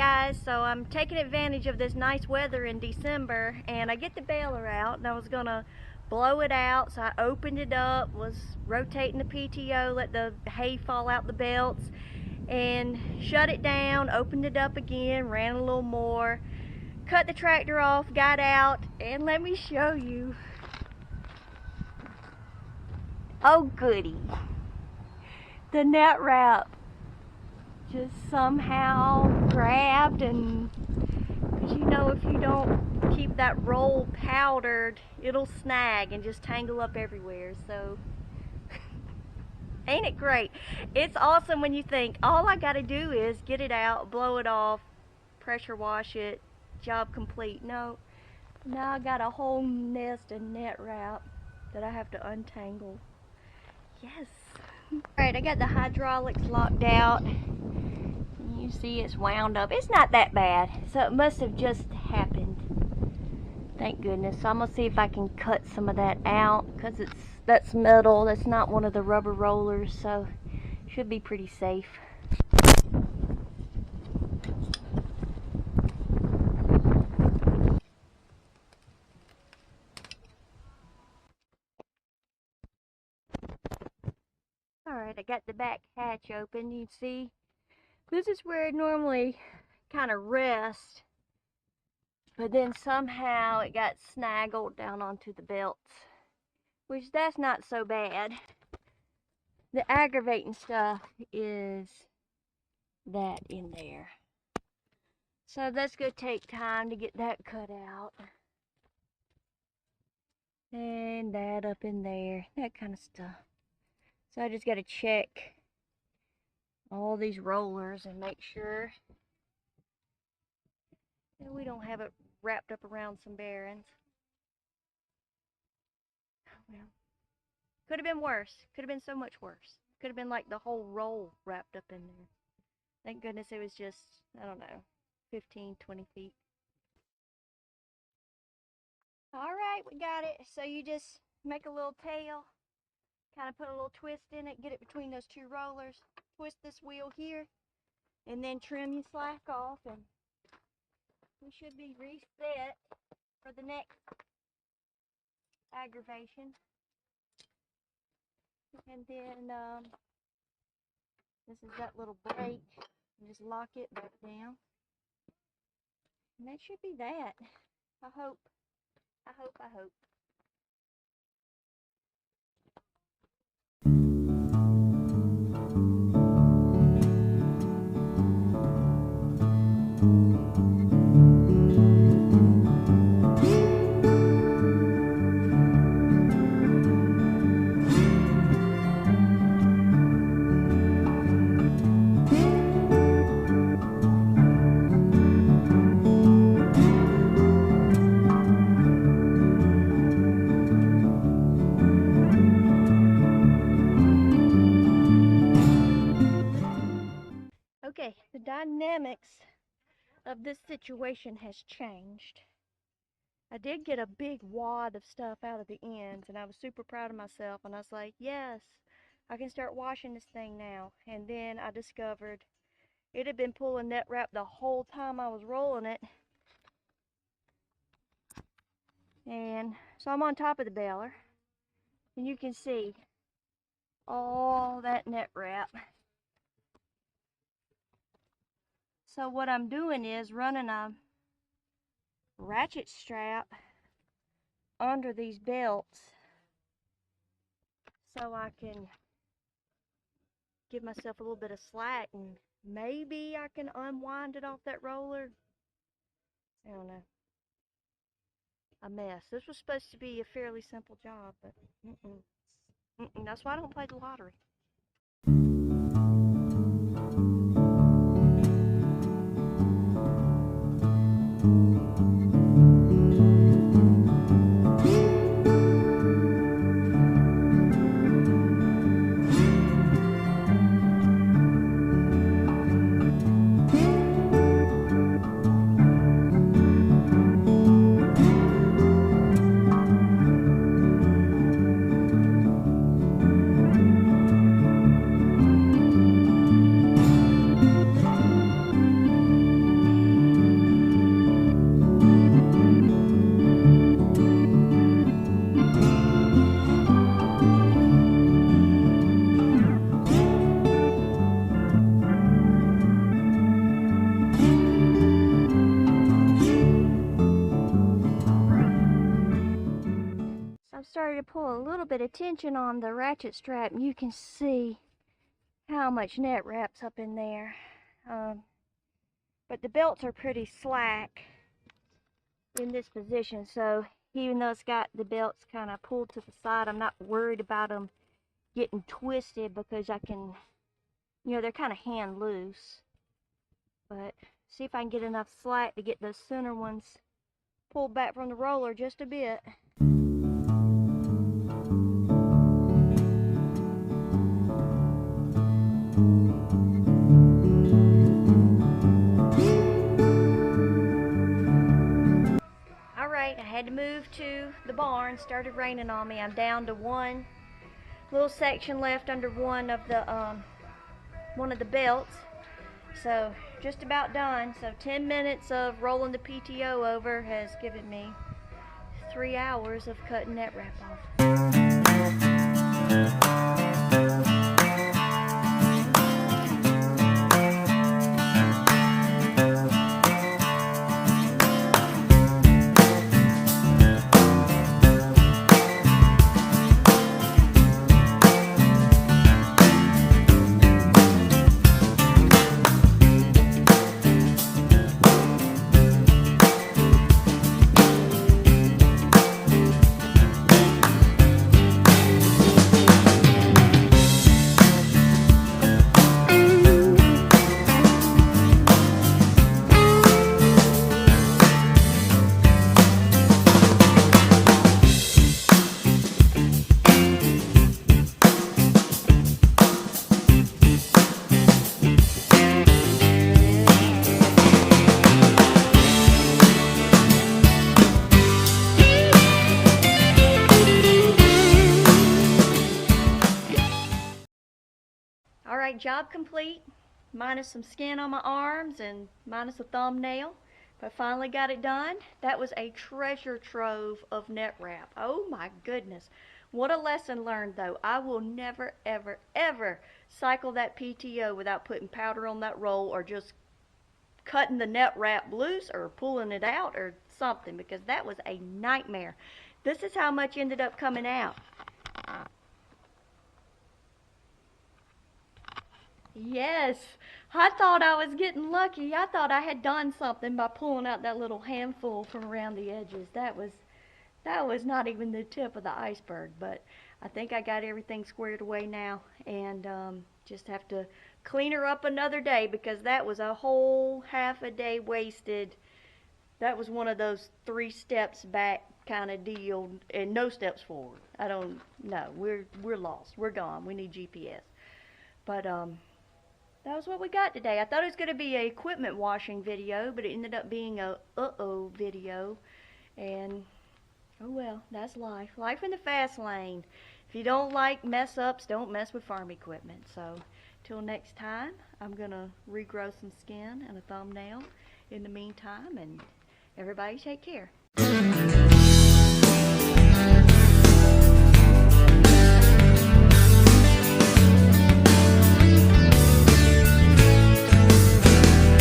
guys, so I'm taking advantage of this nice weather in December, and I get the baler out and I was gonna blow it out, so I opened it up, was rotating the PTO, let the hay fall out the belts, and shut it down, opened it up again, ran a little more, cut the tractor off, got out, and let me show you. Oh goody, the net wrap just somehow grabbed, and because you know, if you don't keep that roll powdered, it'll snag and just tangle up everywhere. So ain't it great? It's awesome when you think all I gotta do is get it out, blow it off, pressure wash it, job complete. No, now I got a whole nest of net wrap that I have to untangle. Yes. Alright, I got the hydraulics locked out. You see it's wound up. It's not that bad, so it must have just happened. Thank goodness. So I'm gonna see if I can cut some of that out, because that's metal. That's not one of the rubber rollers, so should be pretty safe. Alright, I got the back hatch open. You see, this is where it normally kind of rests, but then somehow it got snaggled down onto the belts, which that's not so bad. The aggravating stuff is that in there. So that's going to take time to get that cut out. And that up in there, that kind of stuff. So I just got to check all these rollers and make sure that we don't have it wrapped up around some bearings. Well, could have been worse. Could have been so much worse. Could have been like the whole roll wrapped up in there. Thank goodness it was just, I don't know, 15, 20 feet. Alright, we got it. So you just make a little tail, kind of put a little twist in it, get it between those two rollers, twist this wheel here, and then trim your slack off, and we should be reset for the next aggravation. And then this is that little brake. You just lock it back down, and that should be that. I hope. Okay, the dynamics of this situation has changed. I did get a big wad of stuff out of the ends, and I was super proud of myself, and I was like, yes, I can start washing this thing now. And then I discovered it had been pulling net wrap the whole time I was rolling it. And so I'm on top of the baler, and you can see all that net wrap. So what I'm doing is running a ratchet strap under these belts so I can give myself a little bit of slack, and maybe I can unwind it off that roller. I don't know. A mess. This was supposed to be a fairly simple job, but that's why I don't play the lottery. pull a little bit of tension on the ratchet strap, and you can see how much net wrap's up in there. But the belts are pretty slack in this position, so even though it's got the belts kind of pulled to the side, I'm not worried about them getting twisted because I can, you know, they're kind of hand loose. But see if I can get enough slack to get those center ones pulled back from the roller just a bit. Alright, I had to move to the barn. Started raining on me. I'm down to one little section left under one of the belts. So just about done. So 10 minutes of rolling the PTO over has given me 3 hours of cutting net wrap off. Alright, job complete, minus some skin on my arms and minus a thumbnail, but finally got it done. That was a treasure trove of net wrap. Oh my goodness. What a lesson learned though. I will never ever ever cycle that PTO without putting powder on that roll or just cutting the net wrap loose or pulling it out or something, because that was a nightmare. This is how much ended up coming out. Yes, I thought I was getting lucky. I thought I had done something by pulling out that little handful from around the edges. That was not even the tip of the iceberg, but I think I got everything squared away now, and just have to clean her up another day, because that was a whole half a day wasted. That was one of those 3 steps back kind of deal and no steps forward. I don't know. We're lost. We're gone. We need GPS. But that was what we got today. I thought it was going to be an equipment washing video, but it ended up being a uh-oh video. And, oh well, that's life. Life in the fast lane. If you don't like mess ups, don't mess with farm equipment. So, till next time, I'm going to regrow some skin and a thumbnail in the meantime. And everybody take care.